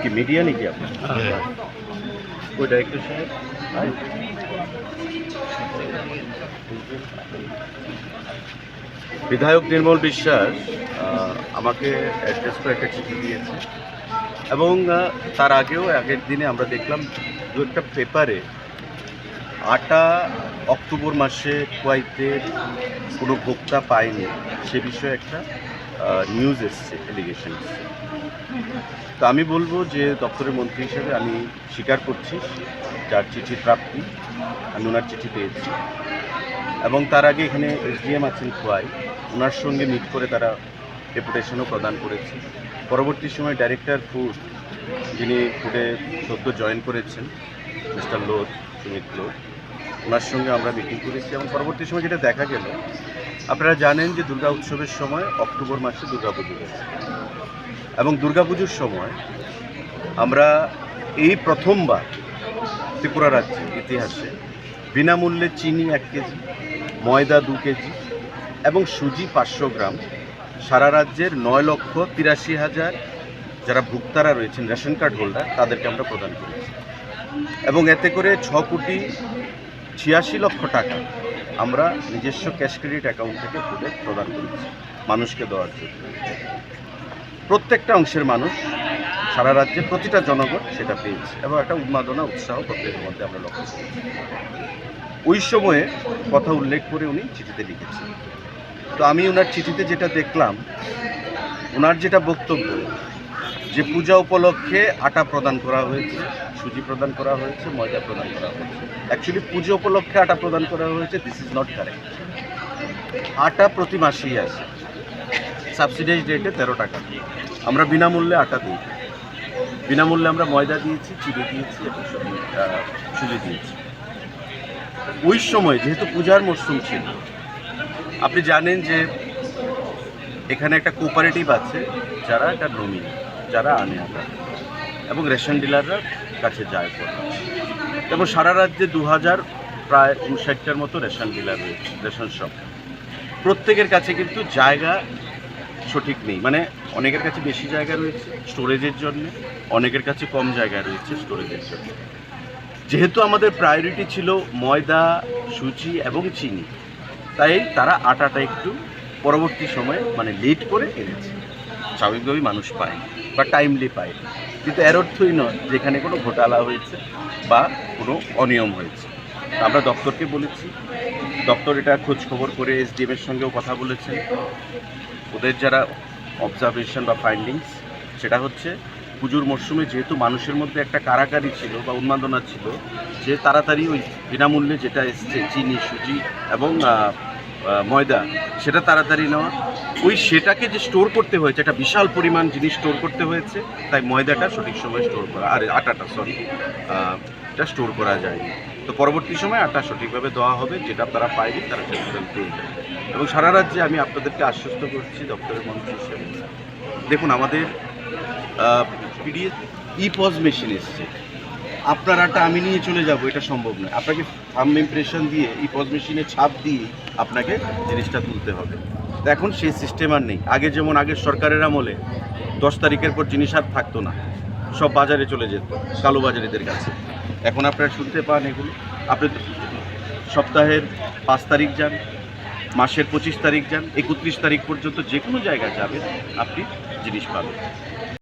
কি মিডিয়া নাকি আপনার? ওই ডাইরেক্টর সাহেব বিধায়ক নির্মল বিশ্বাস আমাকে অ্যাড্রেস করে একটা চিঠি দিয়েছে এবং তার আগের দিনে আমরা দেখলাম দু একটা পেপারে আটা অক্টোবর মাসে কুয়াইতে কোনো ভোক্তা পায়নি সে বিষয়ে একটা নিউজ এসছে, এলিগেশন এসছে। তো আমি বলবো যে দপ্তরের মন্ত্রী হিসেবে আমি স্বীকার করছি যার চিঠির প্রাপ্তি, আমি ওনার চিঠি পেয়েছি এবং তার আগে এখানে এসডিএম আছেন খোয়াই, ওনার সঙ্গে মিট করে তারা ডেপুটেশনও প্রদান করেছে। পরবর্তী সময় ডাইরেক্টর ফুড, যিনি ফুডে সদ্য জয়েন করেছেন, মিস্টার লোধ, সুমিত লোধ, ওনার সঙ্গে আমরা মিটিং করেছি এবং পরবর্তী সময় যেটা দেখা গেল, আপনারা জানেন যে দুর্গা উৎসবের সময় অক্টোবর মাসে দুর্গাপুজো হয়েছে এবং দুর্গাপুজোর সময় আমরা এই প্রথমবার ত্রিপুরা রাজ্যের ইতিহাসে বিনামূল্যে চিনি 1 কেজি, ময়দা 2 কেজি এবং সুজি 500 গ্রাম সারা রাজ্যের 9,83,000 যারা ভোক্তারা রয়েছেন, রেশন কার্ড হোল্ডার, তাদেরকে আমরা প্রদান করেছি এবং এতে করে 6,86,00,000 টাকা আমরা নিজস্ব ক্যাশ ক্রেডিট অ্যাকাউন্ট থেকে ফুডে প্রদান করেছি মানুষকে দেওয়ার জন্য। প্রত্যেকটা অংশের মানুষ, সারা রাজ্যে প্রতিটা জনগণ সেটা পেয়েছে এবং একটা উন্মাদনা, উৎসাহ প্রত্যেকের মধ্যে আমরা লক্ষ্য করেছি। ওই সময়ে কথা উল্লেখ করে উনি চিঠিতে লিখেছেন। তো আমি ওনার চিঠিতে যেটা দেখলাম, ওনার যেটা বক্তব্য যে পূজা উপলক্ষে আটা প্রদান করা হয়েছে, সুজি প্রদান করা হয়েছে, ময়দা প্রদান করা হয়েছে। অ্যাকচুয়ালি পুজো উপলক্ষে আটা প্রদান করা হয়েছে, দিস ইজ নট কারেক্ট। আটা প্রতি মাসেই আসে, সাবসিডাইজ রেটে 13 টাকা। আমরা বিনামূল্যে আটা দিই, বিনামূল্যে আমরা ময়দা দিয়েছি, চিনি দিয়েছি এবং সুজি দিয়েছি। ওই সময় যেহেতু পূজার মরশুম ছিল, আপনি জানেন যে এখানে একটা কোঅপারেটিভ আছে যারা এটা নমিনি, যারা আনে আটা এবং রেশন ডিলাররা কাছে যায় পড়া এবং সারা রাজ্যে 2000 প্রায় 59টার মতো রেশন ডিলার রয়েছে, রেশন শপ। প্রত্যেকের কাছে কিন্তু জায়গা সঠিক নেই, মানে অনেকের কাছে বেশি জায়গা রয়েছে স্টোরেজের জন্য, অনেকের কাছে কম জায়গা রয়েছে স্টোরেজের জন্য। যেহেতু আমাদের প্রায়োরিটি ছিল ময়দা, সুজি এবং চিনি, তাই তারা আটাটা একটু পরবর্তী সময়ে মানে লেট করে এনেছে। স্বাভাবিকভাবেই মানুষ পায় বা টাইমলি পায়, কিন্তু এর অর্থই নয় যেখানে কোনো ঘোটালা হয়েছে বা কোনো অনিয়ম হয়েছে। আমরা দপ্তরকে বলেছি, দপ্তর এটা খোঁজ খবর করে এসডিএমের সঙ্গেও কথা বলেছেন। ওদের যারা অবজারভেশন বা ফাইন্ডিংস, সেটা হচ্ছে পুজোর মরশুমে যেহেতু মানুষের মধ্যে একটা কারাকারি ছিল বা উন্মাদনা ছিল যে তাড়াতাড়ি ওই বিনামূল্যে যেটা এসছে চিনি, সুজি এবং ময়দা, সেটা তাড়াতাড়ি নেওয়া, সেটাকে যে স্টোর করতে হয়েছে, একটা বিশাল পরিমাণ জিনিস স্টোর করতে হয়েছে, তাই ময়দাটা সঠিক সময় স্টোর করা, আর আটাটা এটা স্টোর করা যায়নি। তো পরবর্তী সময় আটা সঠিকভাবে দেওয়া হবে, যেটা তারা পায়নি তারা সেটা পেয়ে যাবে। এবং সারা রাজ্যে আমি আপনাদেরকে আশ্বস্ত করছি দপ্তরের মন্ত্রী হিসেবে, দেখুন আমাদের পিডিএস ই-পজ মেশিন এসছে, আপনার আটা আমি নিয়ে চলে যাব এটা সম্ভব নয়। আপনাকে থাম্ব ইমপ্রেশন দিয়ে ই-পজ মেশিনে ছাপ দিয়ে আপনাকে জিনিসটা তুলতে হবে। তো এখন সেই সিস্টেম আর নেই। আগে যেমন আগের সরকারের আমলে 10 তারিখের পর জিনিস আর থাকতো না, সব বাজারে চলে যেত কালোবাজারিদের কাছে। এখন আপনারা শুনতে পান এগুলো, আপনি সপ্তাহের 5 তারিখ যান, মাসের 25 তারিখ যান, 31 তারিখ পর্যন্ত যে কোনো জায়গায় যাবেন আপনি জিনিস পাবেন।